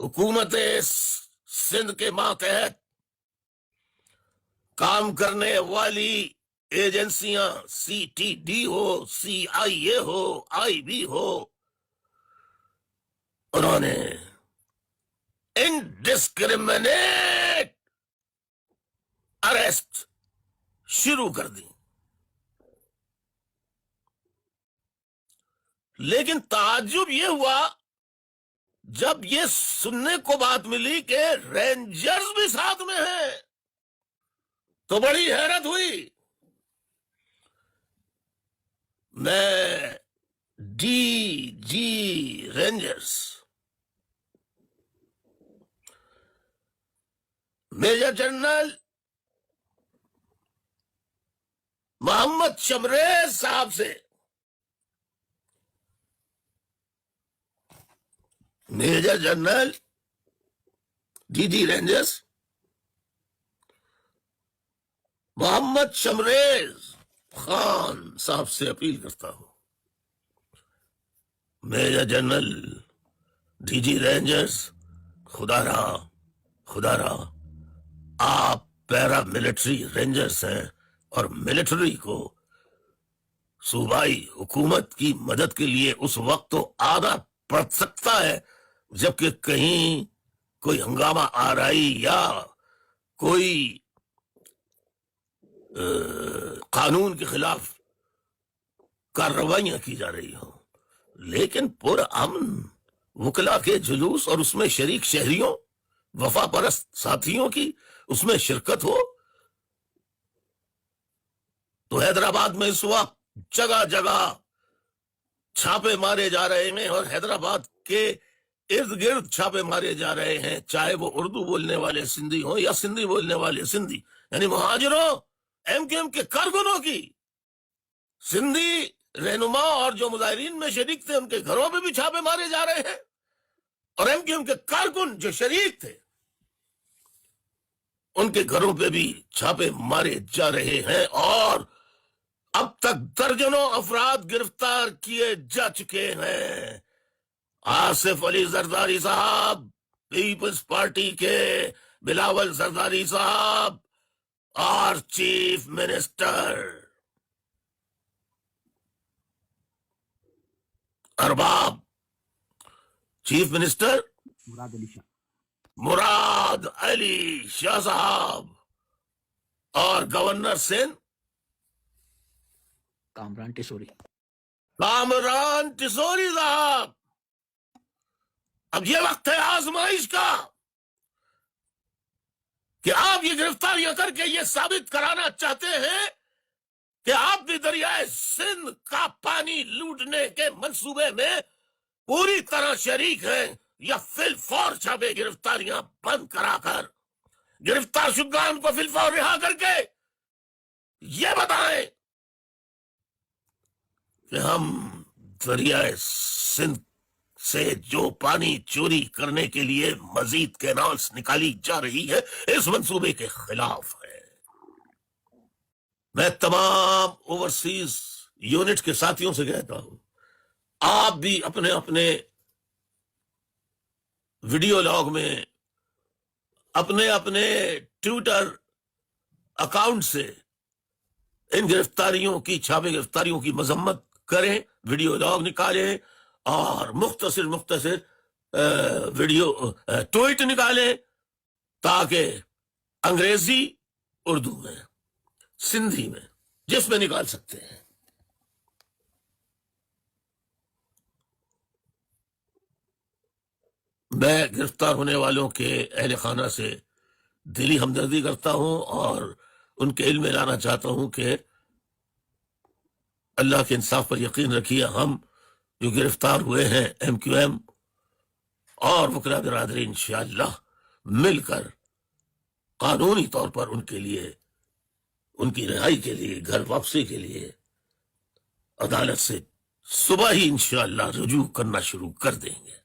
حکومت سندھ کے ماتحت کام کرنے والی ایجنسیاں سی ٹی ڈی ہو، سی آئی اے ہو، آئی بی ہو، انہوں نے انڈسکریمنیٹ اریسٹ شروع کر دی. لیکن تعجب یہ ہوا جب یہ سننے کو بات ملی کہ رینجرز بھی ساتھ میں ہیں تو بڑی حیرت ہوئی. میں D G Rangers Major General Muhammad Shamrez صاحب سے، Major General D G Rangers Muhammad Shamrez Khan صاحب سے اپیل کرتا ہوں، Major General D G Rangers, خدا رہا آپ پیرا ملٹری رینجرز ہیں اور ملٹری کو صوبائی حکومت کی مدد کے لیے اس وقت تو آنا پڑ سکتا ہے جبکہ کہیں کوئی ہنگامہ آرائی یا کوئی قانون کے خلاف کارروائیاں کی جا رہی ہوں، لیکن پرامن وکلا کے جلوس اور اس میں شریک شہریوں، وفا پرست ساتھیوں کی اس میں شرکت ہو. تو حیدرآباد میں اس وقت جگہ جگہ چھاپے مارے جا رہے ہیں اور حیدرآباد کے ارد گرد چھاپے مارے جا رہے ہیں، چاہے وہ اردو بولنے والے سندھی ہوں یا سندھی بولنے والے سندھی، یعنی مہاجروں، ایم کیو ایم کے کارکنوں کی. سندھی رہنما اور جو مظاہرین میں شریک تھے ان کے گھروں پہ بھی چھاپے مارے جا رہے ہیں، اور ایم کیو ایم کے کارکن جو شریک تھے ان کے گھروں پہ بھی چھاپے مارے جا رہے ہیں، اور اب تک درجنوں افراد گرفتار کیے جا چکے ہیں. آصف علی زرداری صاحب پیپلز پارٹی کے، بلاول زرداری صاحب اور چیف منسٹر ارباب، چیف منسٹر مراد علی شاہ صاحب اور گورنر سندھ کامران ٹسوری صاحب. اب یہ وقت ہے آزمائش کا کہ آپ یہ گرفتاریاں کر کے یہ ثابت کرانا چاہتے ہیں کہ آپ بھی دریائے سندھ کا پانی لوٹنے کے منصوبے میں پوری طرح شریک ہیں، یا فی الفور چھاپے گرفتاریاں بند کرا کر گرفتار شدگان کو فی الفور رہا کر کے یہ بتائیں کہ ہم دریائے سندھ سے جو پانی چوری کرنے کے لیے مزید کینالز نکالی جا رہی ہے اس منصوبے کے خلاف ہے. میں تمام اوورسیز یونٹ کے ساتھیوں سے کہتا ہوں، آپ بھی اپنے اپنے ویڈیو لاگ میں، اپنے اپنے ٹویٹر اکاؤنٹ سے ان گرفتاریوں کی، چھاپے گرفتاریوں کی مذمت کریں، ویڈیو لاگ نکالیں اور مختصر ویڈیو ٹویٹ نکالیں تاکہ انگریزی، اردو میں، سندھی میں، جس میں نکال سکتے ہیں. میں گرفتار ہونے والوں کے اہل خانہ سے دلی ہمدردی کرتا ہوں اور ان کے علم میں لانا چاہتا ہوں کہ اللہ کے انصاف پر یقین رکھیے. ہم جو گرفتار ہوئے ہیں ایم کیو ایم اور وکلا برادری انشاءاللہ مل کر قانونی طور پر ان کے لیے، ان کی رہائی کے لیے، گھر واپسی کے لیے عدالت سے صبح ہی انشاءاللہ رجوع کرنا شروع کر دیں گے.